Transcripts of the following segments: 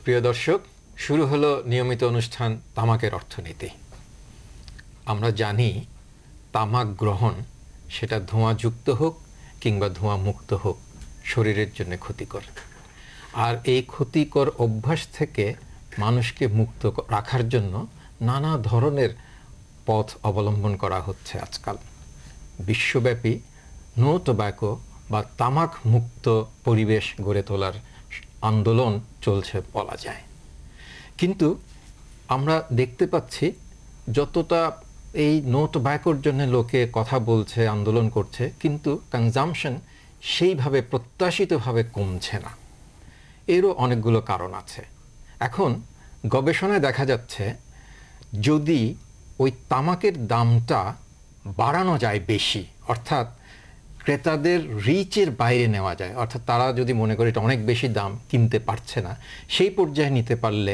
প্রিয় দর্শক, শুরু হলো নিয়মিত অনুষ্ঠান তামাকের অর্থনীতি। আমরা জানি তামাক গ্রহণ সেটা ধোঁয়াযুক্ত হোক কিংবা ধোঁয়া মুক্ত হোক শরীরের জন্য ক্ষতিকর। আর এই ক্ষতিকর অভ্যাস থেকে মানুষকে মুক্ত রাখার জন্য নানা ধরনের পথ অবলম্বন করা হচ্ছে আজকাল। বিশ্বব্যাপী নো টোব্যাকো বা তামাক মুক্ত পরিবেশ গড়ে তোলার আন্দোলন চলছে বলা যায়। কিন্তু আমরা দেখতে পাচ্ছি যতটা এই নো টোব্যাকোর জন্য লোকে কথা বলছে, আন্দোলন করছে, কিন্তু কনজাম্পশন সেইভাবে প্রত্যাশিতভাবে কমছে না। এরও অনেকগুলো কারণ আছে। এখন গবেষণায় দেখা যাচ্ছে যদি ওই তামাকের দামটা বাড়ানো যায় বেশি, অর্থাৎ ক্রেতাদের রিচের বাইরে নেওয়া যায়, অর্থাৎ তারা যদি মনে করে এটা অনেক বেশি দাম, কিনতে পারছে না, সেই পর্যায়ে নিতে পারলে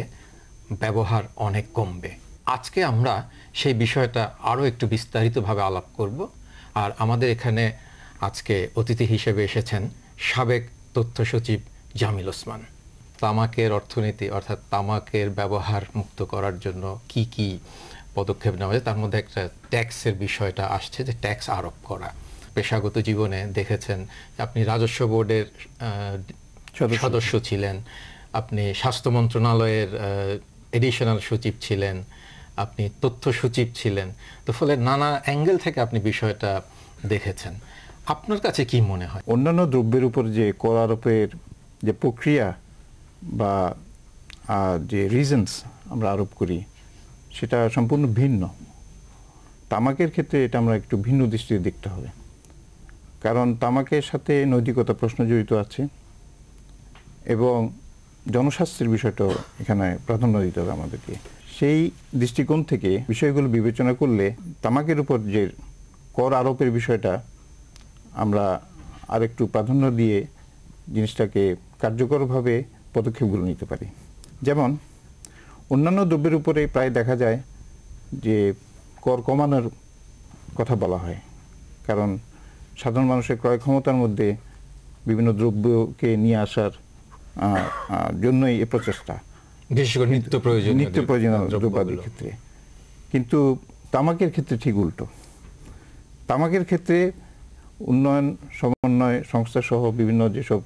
ব্যবহার অনেক কমবে। আজকে আমরা সেই বিষয়টা আরও একটু বিস্তারিতভাবে আলাপ করব। আর আমাদের এখানে আজকে অতিথি হিসেবে এসেছেন সাবেক তথ্য সচিব জামিল ওসমান। তামাকের অর্থনীতি অর্থাৎ তামাকের ব্যবহার মুক্ত করার জন্য কি কি পদক্ষেপ নেওয়া যায়, তার মধ্যে একটা ট্যাক্সের বিষয়টা আসছে, যে ট্যাক্স আরোপ করা। পেশাগত জীবনে দেখেছেন আপনি রাজস্ব বোর্ডের সদস্য ছিলেন, আপনি স্বাস্থ্য মন্ত্রণালয়ের এডিশনাল সচিব ছিলেন, আপনি তথ্য সচিব ছিলেন। তো ফলে নানা অ্যাঙ্গেল থেকে আপনি বিষয়টা দেখেছেন। আপনার কাছে কি মনে হয় অন্যান্য দ্রব্যের উপর যে কর আরোপের যে প্রক্রিয়া বা যে রিজনস আমরা আরোপ করি সেটা সম্পূর্ণ ভিন্ন। তামাকের ক্ষেত্রে এটা আমরা একটু ভিন্ন দৃষ্টিতে দেখতে হবে, কারণ তামাকের সাথে নৈতিকতা প্রশ্ন জড়িত আছে এবং জনস্বাস্থ্যের বিষয়টাও এখানে প্রাধান্য দিতে হবে আমাদেরকে। সেই দৃষ্টিকোণ থেকে বিষয়গুলো বিবেচনা করলে তামাকের উপর যে কর আরোপের বিষয়টা আমরা আরেকটু প্রাধান্য দিয়ে জিনিসটাকে কার্যকরভাবে পদক্ষেপগুলো নিতে পারি। যেমন অন্যান্য দ্রব্যের উপরে প্রায় দেখা যায় যে কর কমানোর কথা বলা হয়, কারণ সাধারণ মানুষের ক্রয় ক্ষমতার মধ্যে বিভিন্ন দ্রব্যকে নিয়ে আসার জন্যই এ প্রচেষ্টা, বিশেষ করে নিত্য প্রয়োজনীয় দ্রব্যাদির ক্ষেত্রে। কিন্তু তামাকের ক্ষেত্রে ঠিক উল্টো। তামাকের ক্ষেত্রে উন্নয়ন সমন্বয় সংস্থা সহ বিভিন্ন যেসব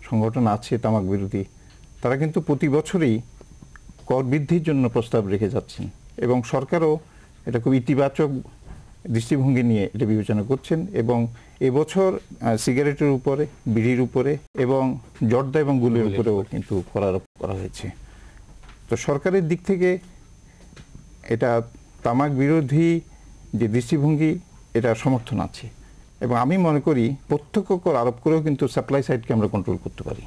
সংগঠন আছে তামাক বিরোধী, তারা কিন্তু প্রতি বছরই কর বৃদ্ধির জন্য প্রস্তাব রেখে যাচ্ছেন এবং সরকারও এটা খুব ইতিবাচক দৃষ্টিভঙ্গি নিয়ে এটা বিবেচনা করছেন। এবং এবছর সিগারেটের উপরে, বিড়ির উপরে এবং জর্দা এবং গুলের উপরেও কিন্তু কর আরোপ করা হয়েছে। তো সরকারের দিক থেকে এটা তামাক বিরোধী যে দৃষ্টিভঙ্গি, এটা সমর্থন আছে। এবং আমি মনে করি প্রত্যক্ষ কর আরোপ করেও কিন্তু সাপ্লাই সাইডকে আমরা কন্ট্রোল করতে পারি।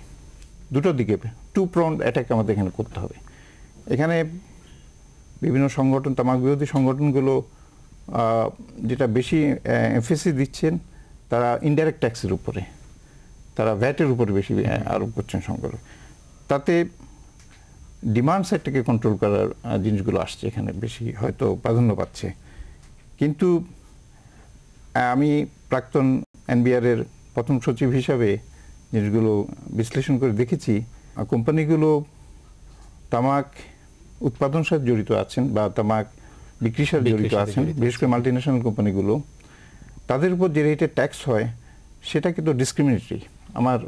দুটো দিকে টু প্রন্ড অ্যাটাক আমাদের এখানে করতে হবে। এখানে বিভিন্ন সংগঠন, তামাক বিরোধী সংগঠনগুলো যেটা বেশি এমফেসিস দিচ্ছেন, তারা ইনডাইরেক্ট ট্যাক্সের উপরে, তারা ভ্যাটের উপরে বেশি আরোপ করছেন সংকট। তাতে ডিমান্ড সাইডটাকে কন্ট্রোল করার জিনিসগুলো আসছে এখানে বেশি হয়তো প্রাধান্য পাচ্ছে। কিন্তু আমি প্রাক্তন এনবিআরের প্রথম সচিব হিসাবে জিনিসগুলো বিশ্লেষণ করে দেখেছি, কোম্পানিগুলো তামাক উৎপাদন সাথে জড়িত আছেন বা তামাক বিক্রির সাথে জড়িত আছেন, বিশেষ করে মাল্টিন্যাশনাল কোম্পানিগুলো, তাদের উপর যে রেটে ট্যাক্স হয় সেটা কিন্তু ডিসক্রিমিনেটরি আমার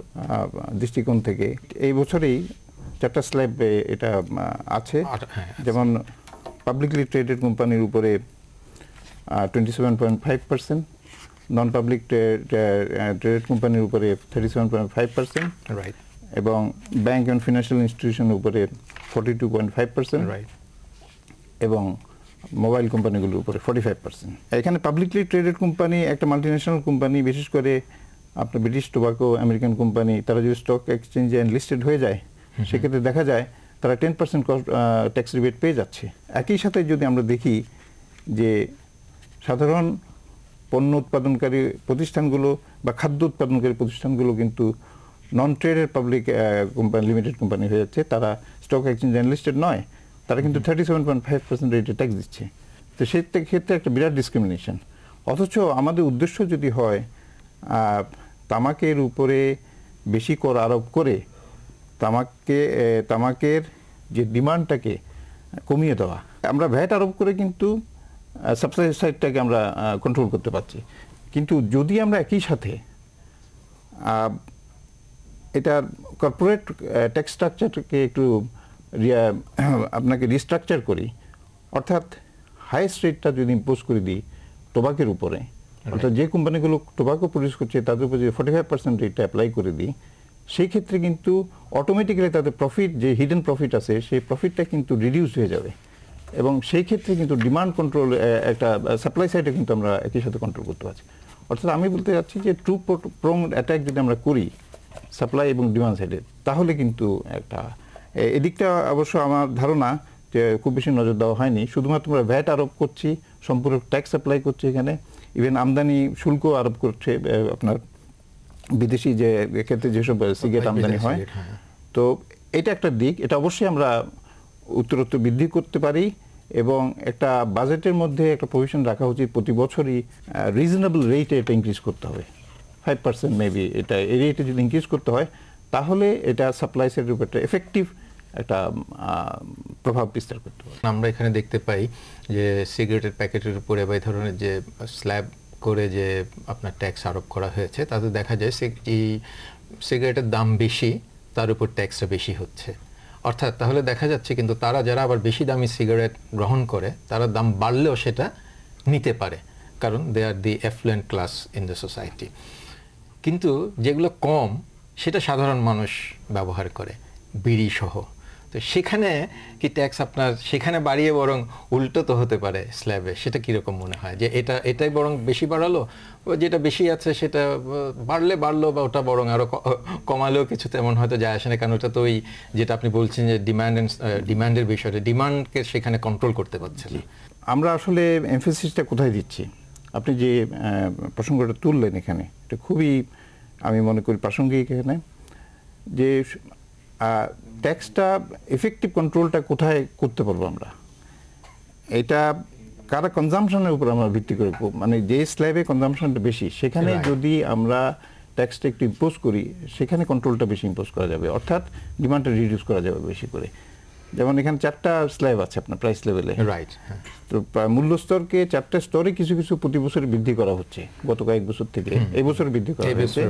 দৃষ্টিকোণ থেকে। এই বছরেই 4টা স্ল্যাব এটা আছে, যেমন পাবলিকলি ট্রেডেড কোম্পানির উপরে 27.5%, নন পাবলিক ট্রেডেড কোম্পানির উপরে 37.5%, এবং ব্যাংক অ্যান্ড ফিনান্সিয়াল ইনস্টিটিউশনের উপরে 42.5%, এবং মোবাইল কোম্পানিগুলোর উপরে 45%। এখানে পাবলিকলি ট্রেডেড কোম্পানি একটা মাল্টিন্যাশনাল কোম্পানি, বিশেষ করে আপনার ব্রিটিশ টোবাকো, আমেরিকান কোম্পানি, তারা যদি স্টক এক্সচেঞ্জে লিস্টেড হয়ে যায় সেক্ষেত্রে দেখা যায় তারা 10% ট্যাক্স রিবেট পেয়ে যাচ্ছে। একই সাথে যদি আমরা দেখি যে সাধারণ পণ্য উৎপাদনকারী প্রতিষ্ঠানগুলো বা খাদ্য উৎপাদনকারী প্রতিষ্ঠানগুলো কিন্তু non traded public company, limited company হয়ে যাচ্ছে, তারা স্টক এক্সচেঞ্জ লিস্টেড নয়, তারা কিন্তু 37.5% রেটে ট্যাক্স দিচ্ছে। তো সেই ক্ষেত্রে একটা বিরাট ডিসক্রিমিনেশন। অথচ আমাদের উদ্দেশ্য যদি হয় তামাকের উপরে বেশি কর আরোপ করে তামাকের যে ডিমান্ডটাকে কমিয়ে দেওয়া। আমরা ভ্যাট আরোপ করে কিন্তু সাপ্লাই সাইডটাকে আমরা কন্ট্রোল করতে পারছি, কিন্তু যদি আমরা একই সাথে এটার কর্পোরেট ট্যাক্স স্ট্রাকচারকে একটু আপনাকে রিস্ট্রাকচার করি, অর্থাৎ হাইয়েস্ট রেটটা যদি ইম্পোজ করে দিই টোবাকের উপরে, অর্থাৎ যে কোম্পানিগুলো টোবাকো প্রডিউস করছে তাদের উপর যদি 45% রেটটা অ্যাপ্লাই করে দিই, সেই ক্ষেত্রে কিন্তু অটোমেটিক্যালি তাদের প্রফিট, যে হিডেন প্রফিট আছে, সেই প্রফিটটা কিন্তু রিডিউস হয়ে যাবে, এবং সেই ক্ষেত্রে কিন্তু ডিমান্ড কন্ট্রোল, একটা সাপ্লাই সাইডে কিন্তু আমরা একই সাথে কন্ট্রোল করতে পারছি। অর্থাৎ আমি বলতে চাচ্ছি যে টু প্রং অ্যাটাক যদি আমরা করি সাপ্লাই এবং ডিমান্ড সাইডে, তাহলে কিন্তু একটা এদিকটা অবশ্য আমার ধারণা যে খুব বেশি নজর দেওয়া হয়নি। শুধুমাত্র আমরা ভ্যাট আরোপ করছি, সম্পূর্ণ ট্যাক্স অ্যাপ্লাই করছি এখানে, ইভেন আমদানি শুল্ক আরোপ করছে আপনার বিদেশি যে ক্ষেত্রে যেসব সিগারেট আমদানি হয়। তো এটা একটা দিক, এটা অবশ্যই আমরা উত্তরোত্তর বৃদ্ধি করতে পারি, এবং একটা বাজেটের মধ্যে একটা প্রভিশন রাখা উচিত প্রতি বছরই রিজনেবল রেটে এটা ইনক্রিজ করতে হবে, 5% মেবি, এটা এই রেটে যদি ইনক্রিজ করতে হয় তাহলে এটা সাপ্লাই সাইডের উপর একটা এফেক্টিভ একটা প্রভাব বিস্তার করতে পারে। আমরা এখানে দেখতে পাই যে সিগারেটের প্যাকেটের উপরে বা এই ধরনের যে স্ল্যাব করে যে আপনার ট্যাক্স আরোপ করা হয়েছে, তাতে দেখা যায় এই সিগারেটের দাম বেশি, তার উপর ট্যাক্সটা বেশি হচ্ছে। অর্থাৎ তাহলে দেখা যাচ্ছে কিন্তু তারা যারা আবার বেশি দামি সিগারেট গ্রহণ করে, তারা দাম বাড়লেও সেটা নিতে পারে, কারণ they are the affluent class in the society. কিন্তু যেগুলো কম, সেটা সাধারণ মানুষ ব্যবহার করে, বিড়ি সহ। তো সেখানে কি ট্যাক্স আপনার সেখানে বাড়িয়ে বরং উল্টো তো হতে পারে স্ল্যাবে, সেটা কীরকম মনে হয়? যে এটাই বরং বেশি বাড়ালো, যেটা বেশি আছে সেটা বাড়লো, বা ওটা বরং আরও কমালেও কিছু তেমন হয়তো যায় আসে না, কারণ ওটা তো ওই যেটা আপনি বলছেন যে ডিমান্ডের বিষয়টা, ডিমান্ডকে সেখানে কন্ট্রোল করতে পারছে না। আমরা আসলে এমফেসিসটা কোথায় দিচ্ছি? আপনি যে প্রসঙ্গটা তুললেন এখানে, এটা খুবই আমি মনে করি প্রাসঙ্গিক এখানে, যে ট্যাক্সটা এফেক্টিভ কন্ট্রোলটা কোথায় করতে পারবো আমরা, এটা কারা কনজামশনের উপর আমরা ভিত্তি করে, মানে যে স্ল্যাবে কনজামশনটা বেশি সেখানে যদি আমরা ট্যাক্সটা একটু ইম্পোজ করি, সেখানে কন্ট্রোলটা বেশি ইম্পোজ করা যাবে, অর্থাৎ ডিমান্ডটা রিডিউস করা যাবে বেশি করে। যেমন এখানে 4টা স্ল্যাব আছে আপনার প্রাইস লেভেলে, রাইট। তো মূল্য স্তরকে 4টা স্তরে কিছু কিছু প্রতি বছর বৃদ্ধি করা হচ্ছে, গত কয়েক বছর থেকে এই বছর বৃদ্ধি করা হয়েছে,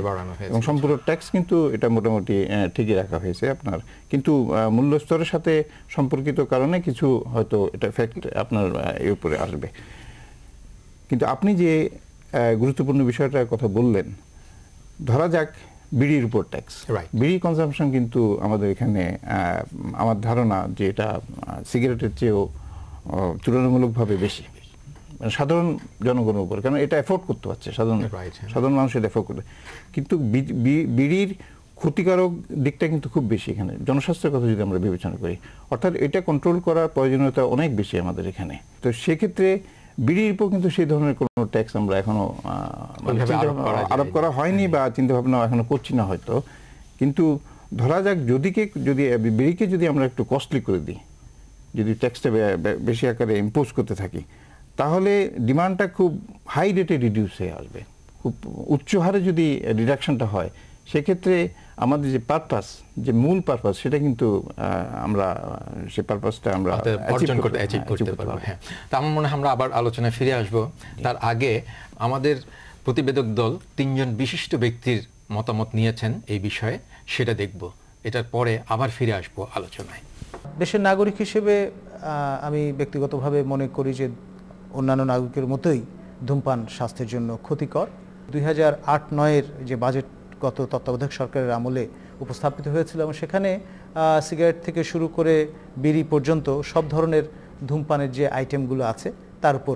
এবং সম্পূর্ণ ট্যাক্স কিন্তু এটা মোটামুটি ঠিকই রাখা হয়েছে আপনার, কিন্তু মূল্য স্তরের সাথে সম্পর্কিত কারণে কিছু হয়তো এটা এফেক্ট আপনার এর উপরে আসবে। কিন্তু আপনি যে গুরুত্বপূর্ণ বিষয়টার কথা বললেন, ধরা যাক বিড়ির উপর ট্যাক্স, বিড়ি কনজাম্পশন কিন্তু আমাদের এখানে আমার ধারণা যে এটা সিগারেটের চেয়েও তুলনামূলকভাবে বেশি, মানে সাধারণ জনগণের উপর, কারণ এটা এফোর্ড করতে পারছে সাধারণ মানুষ, এটা এফোর্ড করতে। কিন্তু বিড়ির ক্ষতিকারক দিকটা কিন্তু খুব বেশি এখানে, জনস্বাস্থ্যের কথা যদি আমরা বিবেচনা করি, অর্থাৎ এটা কন্ট্রোল করার প্রয়োজনীয়তা অনেক বেশি আমাদের এখানে। তো সেক্ষেত্রে বিড়ির উপর কিন্তু সেই ধরনের কোনো ট্যাক্স আমরা এখনো আরোপ করা হয়নি, বা চিন্তা ভাবনা এখনো করছি না হয়তো। কিন্তু ধরা যাক যদি বিড়িকে যদি আমরা একটু কস্টলি করে দিই, যদি ট্যাক্সটা বেশি আকারে ইম্পোজ করতে থাকি, তাহলে ডিমান্ডটা খুব হাই রেটে রিডিউস হয়ে আসবে। খুব উচ্চ হারে যদি রিডাকশনটা হয়, সেক্ষেত্রে আমাদের যে পারপাস, যে মূল পারপাস, সেটা কিন্তু আমরা সেই পারপাসটা আমরা অর্জন করতে পারবো। হ্যাঁ, তা আমার মনে হয় আমরা আবার আলোচনায় ফিরে আসব। তার আগে আমাদের প্রতিবেদক দল 3জন বিশিষ্ট ব্যক্তির মতামত নিয়েছেন এই বিষয়ে, সেটা দেখব। এটার পরে আবার ফিরে আসব আলোচনায়। দেশের নাগরিক হিসেবে আমি ব্যক্তিগতভাবে মনে করি যে অন্যান্য নাগরিকের মতোই ধূমপান স্বাস্থ্যের জন্য ক্ষতিকর। 2008-09-এর যে বাজেট গত তত্ত্বাবধায়ক সরকারের আমলে উপস্থাপিত হয়েছিল, এবং সেখানে সিগারেট থেকে শুরু করে বিড়ি পর্যন্ত সব ধরনের ধূমপানের যে আইটেমগুলো আছে তার উপর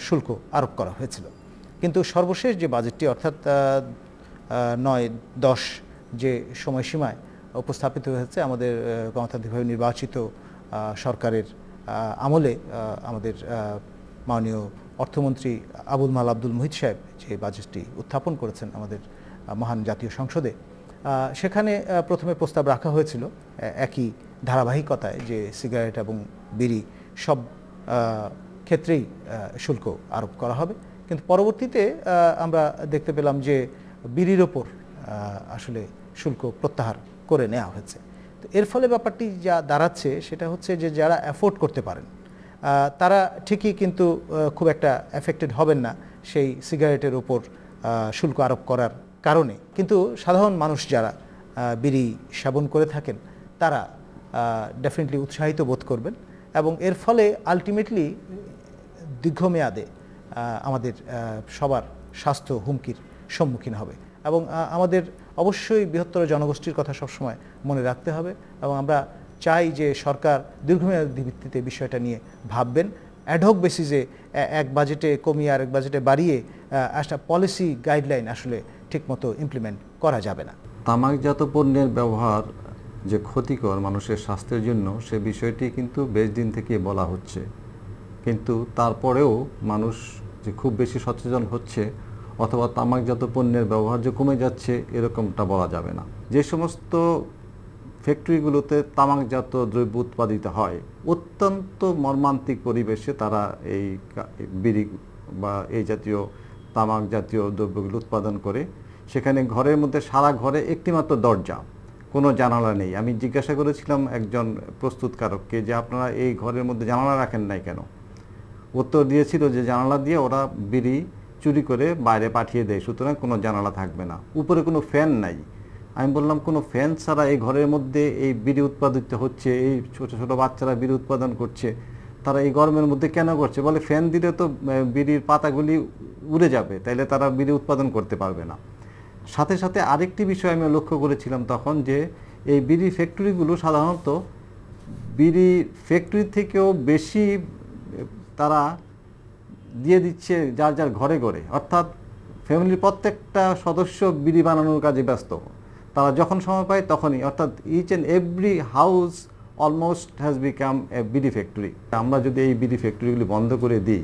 শুল্ক আরোপ করা হয়েছিল। কিন্তু সর্বশেষ যে বাজেটটি, অর্থাৎ 9-10 যে সময়সীমায় উপস্থাপিত হয়েছে আমাদের গণতান্ত্রিকভাবে নির্বাচিত সরকারের আমলে, আমাদের মাননীয় অর্থমন্ত্রী আবুল মাল আব্দুল মুহিত সাহেব যে বাজেটটি উত্থাপন করেছেন আমাদের মহান জাতীয় সংসদে, সেখানে প্রথমে প্রস্তাব রাখা হয়েছিল একই ধারাবাহিকতায় যে সিগারেট এবং বিড়ি সব ক্ষেত্রেই শুল্ক আরোপ করা হবে। কিন্তু পরবর্তীতে আমরা দেখতে পেলাম যে বিড়ির ওপর আসলে শুল্ক প্রত্যাহার করে নেওয়া হয়েছে। তো এর ফলে ব্যাপারটি যা দাঁড়াচ্ছে সেটা হচ্ছে যে যারা অ্যাফোর্ড করতে পারেন তারা ঠিকই কিন্তু খুব একটা এফেক্টেড হবেন না সেই সিগারেটের উপর শুল্ক আরোপ করার কারণে, কিন্তু সাধারণ মানুষ যারা বিড়ি সেবন করে থাকেন তারা ডেফিনেটলি উৎসাহিত বোধ করবেন এবং এর ফলে আলটিমেটলি দীর্ঘমেয়াদে আমাদের সবার স্বাস্থ্য হুমকির সম্মুখীন হবে এবং আমাদের অবশ্যই বৃহত্তর জনগোষ্ঠীর কথা সবসময় মনে রাখতে হবে এবং আমরা চাই যে সরকার দীর্ঘমেয়াদী ভিত্তিতে বিষয়টা নিয়ে ভাববেন। অ্যাডহক বেসিসে এক বাজেটে কমিয়ে আরেক বাজেটে বাড়িয়ে একটা পলিসি গাইডলাইন আসলে ঠিকমতো ইমপ্লিমেন্ট করা যাবে না। তামাকজাত পণ্যের ব্যবহার যে ক্ষতিকর মানুষের স্বাস্থ্যের জন্য সে বিষয়টি কিন্তু বেশ দিন থেকে বলা হচ্ছে, কিন্তু তারপরেও মানুষ যে খুব বেশি সচেতন হচ্ছে অথবা তামাকজাত পণ্যের ব্যবহার যে কমে যাচ্ছে এরকমটা বলা যাবে না। যে সমস্ত ফ্যাক্টরিগুলোতে তামাকজাত দ্রব্য উৎপাদিত হয় অত্যন্ত মর্মান্তিক পরিবেশে তারা এই বিড়ি বা এই জাতীয় তামাক জাতীয় দ্রব্যগুলো উৎপাদন করে। সেখানে ঘরের মধ্যে সারা ঘরে একটিমাত্র দরজা, কোনো জানালা নেই। আমি জিজ্ঞাসা করেছিলাম একজন প্রস্তুতকারককে যে আপনারা এই ঘরের মধ্যে জানালা রাখেন নাই কেন? উত্তর দিয়েছিল যে জানালা দিয়ে ওরা বিড়ি চুরি করে বাইরে পাঠিয়ে দেয়, সুতরাং কোনো জানালা থাকবে না। উপরে কোনো ফ্যান নাই। আমি বললাম কোনো ফ্যান ছাড়া এই ঘরের মধ্যে এই বিড়ি উৎপাদিত হচ্ছে, এই ছোট ছোট বাচ্চারা বিড়ি উৎপাদন করছে, তারা এই গরমের মধ্যে কেন করছে? বলে ফ্যান দিলে তো বিড়ির পাতাগুলি উড়ে যাবে, তাইলে তারা বিড়ি উৎপাদন করতে পারবে না। সাথে সাথে আরেকটি বিষয় আমি লক্ষ্য করেছিলাম তখন যে এই বিড়ি ফ্যাক্টরিগুলো সাধারণত বিড়ি ফ্যাক্টরি থেকেও বেশি তারা দিয়ে দিচ্ছে যার যার ঘরে ঘরে, অর্থাৎ ফ্যামিলির প্রত্যেকটা সদস্য বিড়ি বানানোর কাজে ব্যস্ত। তারা যখন সময় পায় তখনই, অর্থাৎ each and every house almost has become a bidi factory. আমরা যদি এই বিড়ি ফ্যাক্টরিগুলি বন্ধ করে দিই,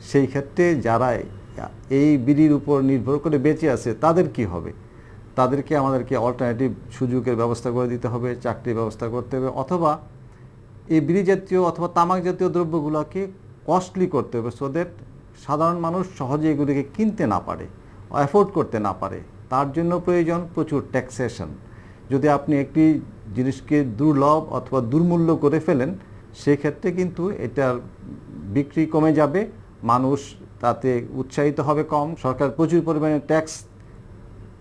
সেই ক্ষেত্রে যারা এই বিড়ির উপর নির্ভর করে বেঁচে আছে তাদের কি হবে? তাদেরকে আমাদেরকে অল্টারনেটিভ সুযোগের ব্যবস্থা করে দিতে হবে, চাকরির ব্যবস্থা করতে হবে, অথবা এই বিড়ি জাতীয় অথবা তামাক জাতীয় দ্রব্যগুলোকে কস্টলি করতে হবে, সো দ্যাট সাধারণ মানুষ সহজে এগুলিকে কিনতে না পারে, অ্যাফোর্ড করতে না পারে। তার জন্য প্রয়োজন প্রচুর ট্যাক্সেশন। যদি আপনি একটি জিনিসকে দুর্লভ অথবা দুর্মূল্য করে ফেলেন, সেক্ষেত্রে কিন্তু এটার বিক্রি কমে যাবে, মানুষ তাতে উৎসাহিত হবে কম। সরকার প্রচুর পরিমাণে ট্যাক্স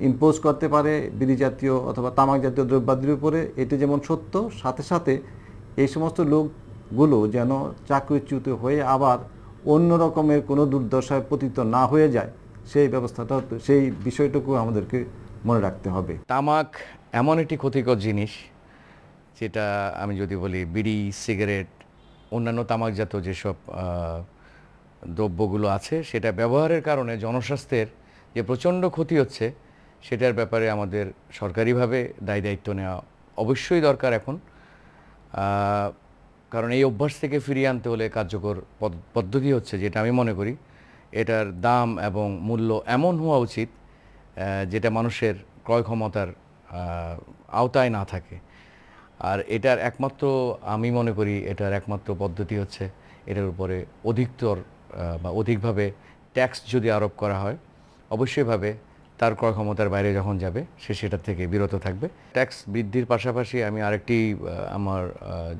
ইম্পোজ করতে পারে বিড়ি জাতীয় অথবা তামাক জাতীয় দ্রব্যাদির উপরে, এটি যেমন সত্য, সাথে সাথে এই সমস্ত লোকগুলো যেন চাকরিচ্যুত হয়ে আবার অন্য রকমের কোনো দুর্দশায় পতিত না হয়ে যায়, সেই ব্যবস্থাটা, সেই বিষয়টুকু আমাদেরকে মনে রাখতে হবে। তামাক এমন একটি ক্ষতিকর জিনিস যেটা আমি যদি বলি বিড়ি, সিগারেট, অন্যান্য তামাকজাত যেসব দ্রব্যগুলো আছে সেটা ব্যবহারের কারণে জনস্বাস্থ্যের যে প্রচণ্ড ক্ষতি হচ্ছে সেটার ব্যাপারে আমাদের সরকারিভাবে দায়িত্ব নেওয়া অবশ্যই দরকার এখন। কারণ এই অভ্যাস থেকে ফিরিয়ে আনতে হলে কার্যকর পদ্ধতি হচ্ছে, যেটা আমি মনে করি এটার দাম এবং মূল্য এমন হওয়া উচিত যেটা মানুষের ক্রয় ক্ষমতার আওতায় না থাকে। আর এটার একমাত্র, আমি মনে করি এটার একমাত্র পদ্ধতি হচ্ছে এটার উপরে অধিকতর বা অধিকভাবে ট্যাক্স যদি আরোপ করা হয়, অবশ্যইভাবে তার ক্রয় ক্ষমতার বাইরে যখন যাবে সে সেটা থেকে বিরত থাকবে। ট্যাক্স বৃদ্ধির পাশাপাশি আমি আরেকটি আমার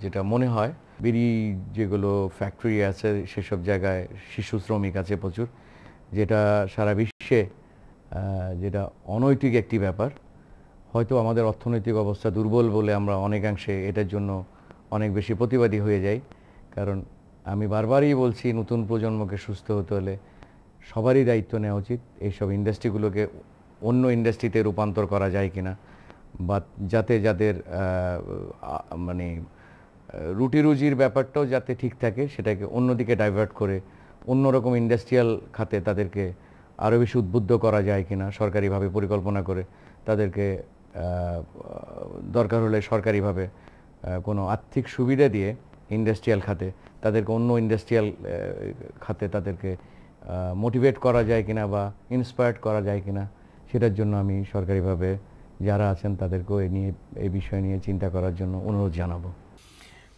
যেটা মনে হয়, বিড়ি যেগুলো ফ্যাক্টরি আছে সেসব জায়গায় শিশু শ্রমিক আছে প্রচুর, যেটা সারা বিশ্বে যেটা অনৈতিক একটি ব্যাপার। হয়তো আমাদের অর্থনৈতিক অবস্থা দুর্বল বলে আমরা অনেকাংশে এটার জন্য অনেক বেশি প্রতিবাদী হয়ে যাই। কারণ আমি বারবারই বলছি, নতুন প্রজন্মকে সুস্থ হতে হলে সবারই দায়িত্ব নেওয়া উচিত এইসব ইন্ডাস্ট্রিগুলোকে অন্য ইন্ডাস্ট্রিতে রূপান্তর করা যায় কিনা, বা যাতে যাদের মানে রুটি রুজির ব্যাপারটাও যাতে ঠিক থাকে, সেটাকে অন্যদিকে ডাইভার্ট করে অন্যরকম ইন্ডাস্ট্রিয়াল খাতে তাদেরকে আরও বেশি উদ্বুদ্ধ করা যায় কিনা সরকারিভাবে পরিকল্পনা করে, তাদেরকে দরকার হলে সরকারিভাবে কোনো আর্থিক সুবিধা দিয়ে ইন্ডাস্ট্রিয়াল খাতে তাদেরকে অন্য ইন্ডাস্ট্রিয়াল খাতে তাদেরকে মোটিভেট করা যায় কিনা বা ইন্সপায়ার্ড করা যায় কিনা, সেটার জন্য আমি সরকারিভাবে যারা আছেন তাদেরকেও এই বিষয় নিয়ে চিন্তা করার জন্য অনুরোধ জানাবো।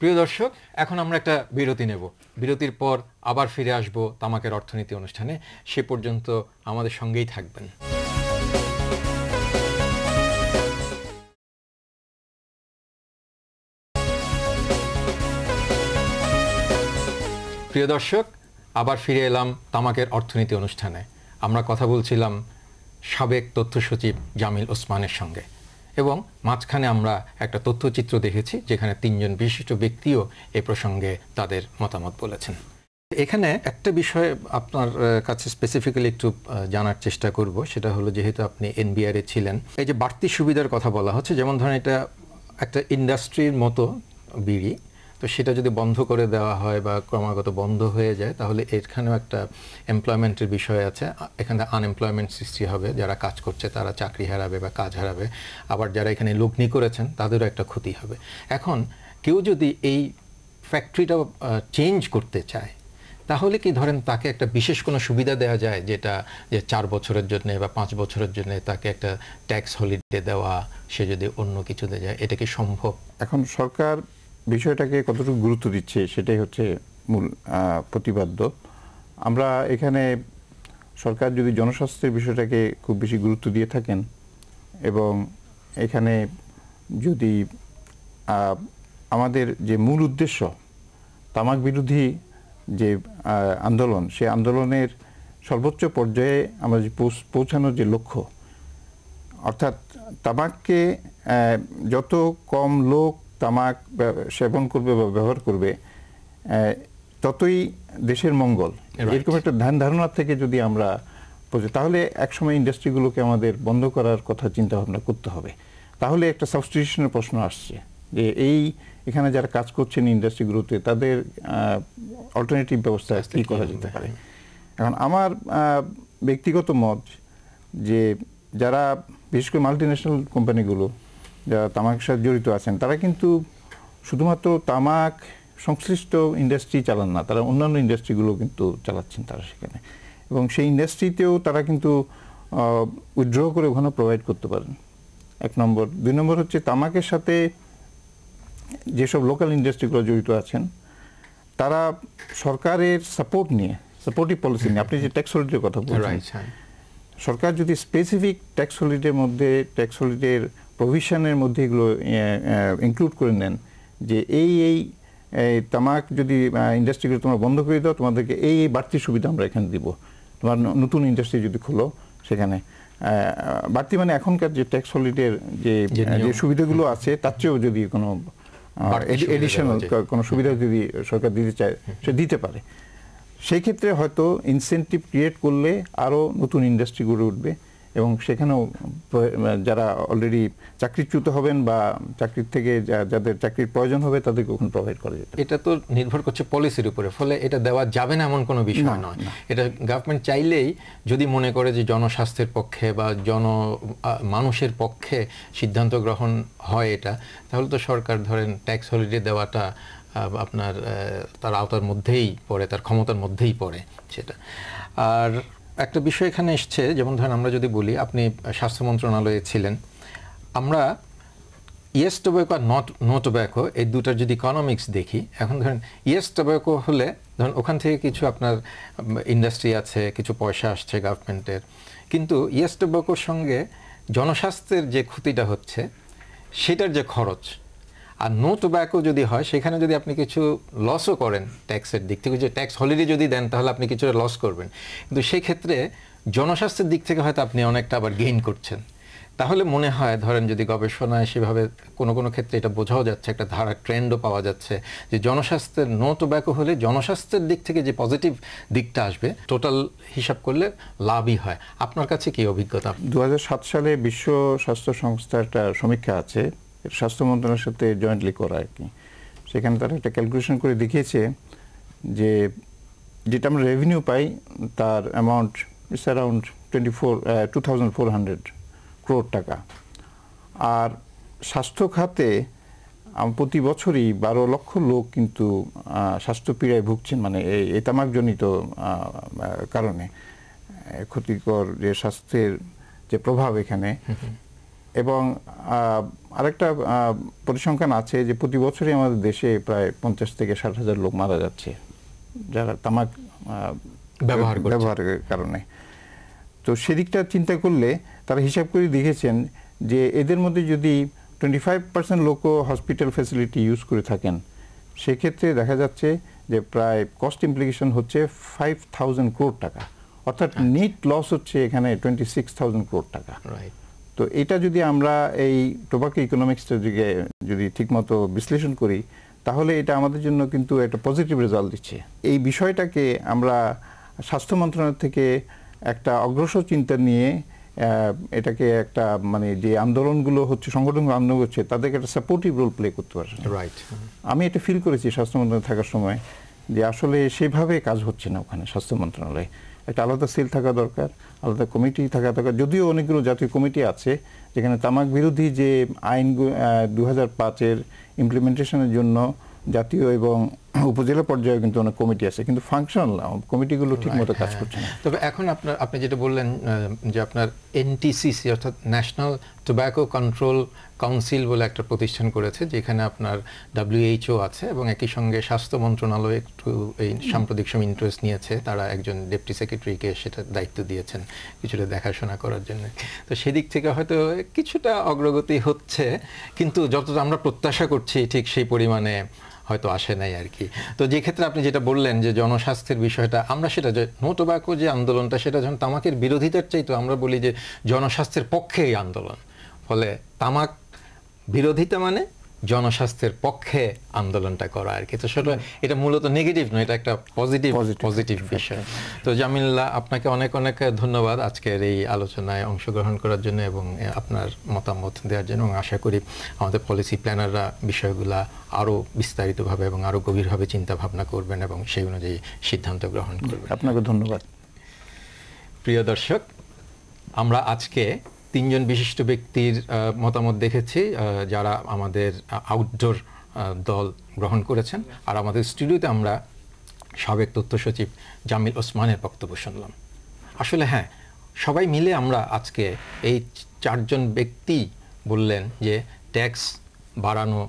প্রিয় দর্শক, এখন আমরা একটা বিরতি নেব। বিরতির পর আবার ফিরে আসব তামাকের অর্থনীতি অনুষ্ঠানে। সে পর্যন্ত আমাদের সঙ্গেই থাকবেন। প্রিয় দর্শক, আবার ফিরে এলাম তামাকের অর্থনীতি অনুষ্ঠানে। আমরা কথা বলছিলাম সাবেক তথ্য সচিব জামিল ওসমানের সঙ্গে, এবং মাঝখানে আমরা একটা তথ্যচিত্র দেখেছি যেখানে 3 জন বিশিষ্ট ব্যক্তিও এ প্রসঙ্গে তাদের মতামত বলেছেন। এখানে একটা বিষয় আপনার কাছে স্পেসিফিক্যালি একটু জানার চেষ্টা করব, সেটা হলো যেহেতু আপনি এনবিআর এ ছিলেন, এই যে বাড়তি সুবিধার কথা বলা হচ্ছে, যেমন ধরেন এটা একটা ইন্ডাস্ট্রির মতো বিড়ি, তো সেটা যদি বন্ধ করে দেওয়া হয় বা ক্রমাগত বন্ধ হয়ে যায় তাহলে এখানেও একটা এমপ্লয়মেন্টের বিষয় আছে। এখানে আনএমপ্লয়মেন্ট সৃষ্টি হবে, যারা কাজ করছে তারা চাকরি হারাবে বা কাজ হারাবে, আবার যারা এখানে লগ্নি করেছেন তাদেরও একটা ক্ষতি হবে। এখন কেউ যদি এই ফ্যাক্টরিটা চেঞ্জ করতে চায় তাহলে কি ধরেন তাকে একটা বিশেষ কোনো সুবিধা দেওয়া যায়, যেটা যে 4 বছরের জন্য বা 5 বছরের জন্য তাকে একটা ট্যাক্স হলিডে দেওয়া, সে যদি অন্য কিছু দেওয়া যায়, এটা কি সম্ভব? এখন সরকার বিষয়টাকে কতটুকু গুরুত্ব দিচ্ছে সেটাই হচ্ছে মূল প্রতিপাদ্য। আমরা এখানে সরকার যদি জনস্বাস্থ্যের বিষয়টাকে খুব বেশি গুরুত্ব দিয়ে থাকেন এবং এখানে যদি আমাদের যে মূল উদ্দেশ্য তামাক বিরোধী যে আন্দোলন, সেই আন্দোলনের সর্বোচ্চ পর্যায়ে আমরা যে পৌঁছানোর যে লক্ষ্য, অর্থাৎ তামাককে যত কম লোক তামাক সেবন করবে বা ব্যবহার করবে ততই দেশের মঙ্গল, এরকম একটা ধ্যান ধারণা থেকে যদি আমরা তাহলে একসময় ইন্ডাস্ট্রিগুলোকে আমাদের বন্ধ করার কথা চিন্তা ভাবনা করতে হবে। তাহলে একটা সাবস্টিটিউশনের প্রশ্ন আসছে যে এখানে যারা কাজ করছেন ইন্ডাস্ট্রিগুলোতে তাদের অল্টারনেটিভ ব্যবস্থা কী করা যেতে পারে। এখন আমার ব্যক্তিগত মত যে যারা বিশেষ করে মাল্টিন্যাশনাল কোম্পানিগুলো যারা তামাকের সাথে জড়িত আছেন তারা কিন্তু শুধুমাত্র তামাক সংশ্লিষ্ট ইন্ডাস্ট্রি চালান না, তারা অন্যান্য ইন্ডাস্ট্রিগুলো কিন্তু চালাচ্ছেন তারা সেখানে, এবং সেই ইন্ডাস্ট্রিতেও তারা কিন্তু উইথড্র করে ওখানে প্রোভাইড করতে পারেন, 1 নম্বর। 2 নম্বর হচ্ছে তামাকের সাথে যেসব লোকাল ইন্ডাস্ট্রিগুলো জড়িত আছেন তারা সরকারের সাপোর্টিভ পলিসি নিয়ে, আপনি যে ট্যাক্স হলিডের কথা বলছেন, সরকার যদি স্পেসিফিক ট্যাক্স হলিডের মধ্যে ট্যাক্স হলিডের প্রভিশনের মধ্যে এগুলো ইনক্লুড করে নেন যে এই তামাক যদি ইন্ডাস্ট্রিগুলো তোমরা বন্ধ করে দাও, তোমাদেরকে এই বাড়তি সুবিধা আমরা এখানে দিব, তোমার নতুন ইন্ডাস্ট্রি যদি খোলো সেখানে বাড়তি মানে এখনকার যে ট্যাক্স হলিডের যে সুবিধাগুলো আছে তার চেয়েও যদি কোনো এডিশনাল কোনো সুবিধা যদি সরকার দিতে চায় সে দিতে পারে। সেই ক্ষেত্রে হয়তো ইনসেন্টিভ ক্রিয়েট করলে আরও নতুন ইন্ডাস্ট্রি গড়ে উঠবে এবং সেখানেও যারা অলরেডি চাকরিচ্যুত হবেন বা চাকরির থেকে যাদের চাকরির প্রয়োজন হবে তাদেরকে ওখানে প্রোভাইড করা যেতে। এটা তো নির্ভর করছে পলিসির উপরে, ফলে এটা দেওয়া যাবে না এমন কোনো বিষয় নয়। এটা গভর্নমেন্ট চাইলেই যদি মনে করে যে জনস্বাস্থ্যের পক্ষে বা মানুষের পক্ষে সিদ্ধান্ত গ্রহণ হয় এটা, তাহলে তো সরকার ধরেন ট্যাক্স হলিডে দেওয়াটা আপনার তার আওতার মধ্যেই পড়ে, তার ক্ষমতার মধ্যেই পড়ে সেটা। আর একটা বিষয় এখানে এসছে, যেমন ধরেন আমরা যদি বলি আপনি স্বাস্থ্য মন্ত্রণালয়ে ছিলেন, আমরা ইয়েস টোব্যাকো আর নো টোব্যাকো এই দুটার যদি ইকোনমিক্স দেখি, এখন ধরেন ইয়েস টোব্যাকো হলে ধরেন ওখান থেকে কিছু আপনার ইন্ডাস্ট্রি আছে, কিছু পয়সা আসছে গভর্নমেন্টের, কিন্তু ইয়েস টোব্যাকোর সঙ্গে জনস্বাস্থ্যের যে ক্ষতিটা হচ্ছে সেটার যে খরচ, আর নো টোব্যাকো যদি হয় সেখানে যদি আপনি কিছু লসও করেন ট্যাক্সের দিক থেকে, যে ট্যাক্স হলিডে যদি দেন তাহলে আপনি কিছুটা লস করবেন, কিন্তু সেই ক্ষেত্রে জনস্বাস্থ্যের দিক থেকে হয়তো আপনি অনেকটা আবার গেইন করছেন। তাহলে মনে হয় ধরেন যদি গবেষণায় সেভাবে কোনো ক্ষেত্রে এটা বোঝাও যাচ্ছে, একটা ধারা ট্রেন্ডও পাওয়া যাচ্ছে যে জনস্বাস্থ্যের নো টোব্যাকো হলে জনস্বাস্থ্যের দিক থেকে যে পজিটিভ দিকটা আসবে টোটাল হিসাব করলে লাভই হয়। আপনার কাছে কি অভিজ্ঞতা? 2007 সালে বিশ্ব স্বাস্থ্য সংস্থার একটা সমীক্ষা আছে, স্বাস্থ্য মন্ত্রণালয়ের সাথে জয়েন্টলি করা আর কি, সেখানে তারা একটা ক্যালকুলেশন করে দেখিয়েছে যে যেটা আমরা রেভিনিউ পাই তার অ্যামাউন্ট ইটস অ্যারাউন্ড 2400 crore টাকা, আর স্বাস্থ্য খাতে প্রতি বছরই 12 লক্ষ লোক কিন্তু স্বাস্থ্য পীড়ায় ভুগছেন, মানে এই তামাকজনিত কারণে ক্ষতিকর যে স্বাস্থ্যের যে প্রভাব এখানে। এবং আরেকটা পরিসংখ্যান আছে যে প্রতি বছরই আমাদের দেশে প্রায় 50 থেকে 60 হাজার লোক মারা যাচ্ছে যারা তামাক ব্যবহারের কারণে। তো সেদিকটা চিন্তা করলে তারা হিসাব করে দেখেছেন যে এদের মধ্যে যদি 25% লোকও হসপিটাল ফ্যাসিলিটি ইউজ করে থাকেন, সেক্ষেত্রে দেখা যাচ্ছে যে প্রায় কস্ট ইমপ্লিকেশন হচ্ছে 5,000 crore টাকা, অর্থাৎ নেট লস হচ্ছে এখানে 26,000 crore টাকা। তো এটা যদি আমরা এই টোবাকো ইকোনমিক্সটা যদি ঠিকমতো বিশ্লেষণ করি, তাহলে এটা আমাদের জন্য কিন্তু একটা পজিটিভ রেজাল্ট দিচ্ছে। এই বিষয়টাকে আমরা স্বাস্থ্য মন্ত্রণালয় থেকে একটা অগ্রসর চিন্তা নিয়ে এটাকে একটা মানে যে আন্দোলনগুলো হচ্ছে, সংগঠন আন্দোলন হচ্ছে, তাদেরকে একটা সাপোর্টিভ রোল প্লে করতে পারছে। আমি এটা ফিল করেছি স্বাস্থ্য মন্ত্রণালয়ে থাকার সময়, যে আসলে সেভাবে কাজ হচ্ছে না ওখানে স্বাস্থ্য মন্ত্রণালয়ে। একটা আলাদা সেল থাকা দরকার, আলাদা কমিটি থাকা দরকার। যদিও অনেকগুলো জাতীয় কমিটি আছে যেখানে তামাক বিরোধী যে আইন 2005-এর ইমপ্লিমেন্টেশনের জন্য জাতীয় এবং উপজেলা পর্যায়ে কিন্তু অনেক কমিটি আছে, কিন্তু ফাংশনাল কমিটিগুলো ঠিকমতো কাজ করছে না। তবে এখন আপনি যেটা বললেন যে আপনার এনটিসিসি অর্থাৎ ন্যাশনাল টোব্যাকো কন্ট্রোল কাউন্সিল বলে একটা প্রতিষ্ঠান করেছে, যেখানে আপনার WHO আছে এবং একই সঙ্গে স্বাস্থ্য মন্ত্রণালয় একটু এই সাম্প্রতিক সময় ইন্টারেস্ট নিয়েছে। তারা একজন ডেপুটি সেক্রেটারিকে সেটা দায়িত্ব দিয়েছেন কিছুটা দেখাশোনা করার জন্য। তো সেদিক থেকে হয়তো কিছুটা অগ্রগতি হচ্ছে, কিন্তু যতটা আমরা প্রত্যাশা করছি ঠিক সেই পরিমাণে হয়তো আসে নাই আর কি। তো যে ক্ষেত্রে আপনি যেটা বললেন যে জনস্বাস্থ্যের বিষয়টা, আমরা সেটা যে নো টোব্যাকো যে আন্দোলনটা, সেটা যখন তামাকের বিরোধিতার চাইতো আমরা বলি যে জনস্বাস্থ্যের পক্ষে এই আন্দোলন। ফলে তামাক বিরোধিতা মানে জনস্বাস্থ্যের পক্ষে আন্দোলনটা করা আর কি। তো সেটা এটা মূলত নেগেটিভ নয়, এটা একটা পজিটিভ বিষয়। তো জামিলুল্লাহ, আপনাকে অনেক অনেক ধন্যবাদ আজকের এই আলোচনায় অংশগ্রহণ করার জন্য এবং আপনার মতামত দেওয়ার জন্য। এবং আশা করি আমাদের পলিসি প্ল্যানাররা বিষয়গুলো আরও বিস্তারিতভাবে এবং আরও গভীরভাবে চিন্তা ভাবনা করবেন এবং সেই অনুযায়ী সিদ্ধান্ত গ্রহণ করবেন। আপনাকে ধন্যবাদ। প্রিয় দর্শক, আমরা আজকে 3 জন বিশিষ্ট ব্যক্তির মতামত দেখেছি যারা আমাদের আউটডোর দল গ্রহণ করেছেন, আর আমাদের স্টুডিওতে আমরা সাবেক তথ্য সচিব জামিল ওসমানের বক্তব্য শুনলাম। আসলে হ্যাঁ, সবাই মিলে আমরা আজকে এই 4 জন ব্যক্তি বললেন যে ট্যাক্স বাড়ানো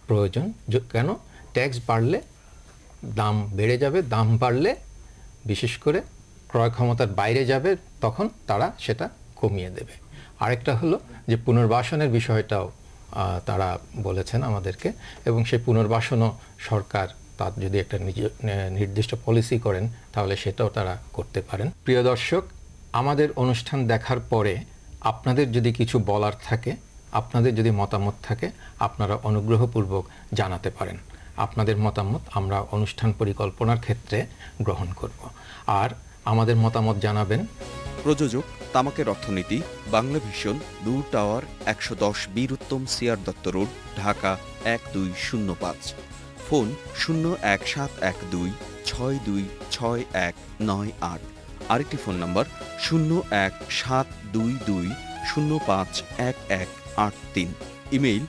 প্রয়োজন। কেন? ট্যাক্স বাড়লে দাম বেড়ে যাবে, দাম বাড়লে বিশেষ করে ক্রয় ক্ষমতার বাইরে যাবে, তখন তারা সেটা কমিয়ে দেবে। আরেকটা হলো যে পুনর্বাসনের বিষয়টাও তারা বলেছেন আমাদেরকে, এবং সেই পুনর্বাসনও সরকার তার যদি একটা নির্দিষ্ট পলিসি করেন তাহলে সেটাও তারা করতে পারেন। প্রিয় দর্শক, আমাদের অনুষ্ঠান দেখার পরে আপনাদের যদি কিছু বলার থাকে, আপনাদের যদি মতামত থাকে, আপনারা অনুগ্রহপূর্বক জানাতে পারেন। আপনাদের মতামত আমরা অনুষ্ঠান পরিকল্পনার ক্ষেত্রে গ্রহণ করব। আর আমাদের মতামত জানাবেন। প্রযোজক তামাকের অর্থনীতি, বাংলা ভিশন, দূর tower, 110 Bir Uttam CR Dutta road, Dhaka 1205। Phone 01712626198। আরেকটি ফোন নম্বর 01722051183। Email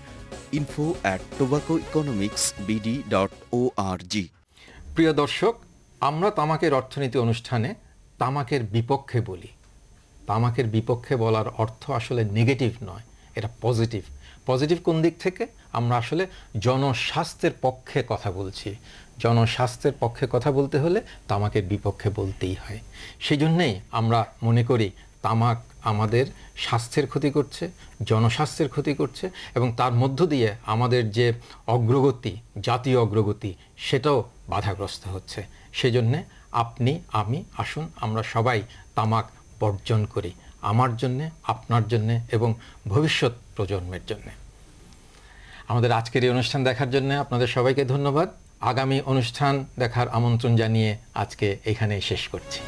info@tobaccoeconomicsbd.org। প্রিয় দর্শক, আমরা তামাকের অর্থনীতি অনুষ্ঠানে তামাকের বিপক্ষে বলি। তামাকের বিপক্ষে বলার অর্থ আসলে নেগেটিভ নয়, এটা পজিটিভ। পজিটিভ কোন দিক থেকে? আমরা আসলে জনস্বাস্থ্যের পক্ষে কথা বলছি। জনস্বাস্থ্যের পক্ষে কথা বলতে হলে তামাকের বিপক্ষে বলতেই হয়। সেই জন্যেই আমরা মনে করি তামাক আমাদের স্বাস্থ্যের ক্ষতি করছে, জনস্বাস্থ্যের ক্ষতি করছে, এবং তার মধ্য দিয়ে আমাদের যে অগ্রগতি, জাতীয় অগ্রগতি, সেটাও বাধাগ্রস্ত হচ্ছে। সেজন্যে আপনি, আমি, আসুন আমরা সবাই তামাক বর্জন করি, আমার জন্যে, আপনার জন্যে এবং ভবিষ্যৎ প্রজন্মের জন্যে। আমাদের আজকের এই অনুষ্ঠান দেখার জন্য আপনাদের সবাইকে ধন্যবাদ। আগামী অনুষ্ঠান দেখার আমন্ত্রণ জানিয়ে আজকে এখানেই শেষ করছি।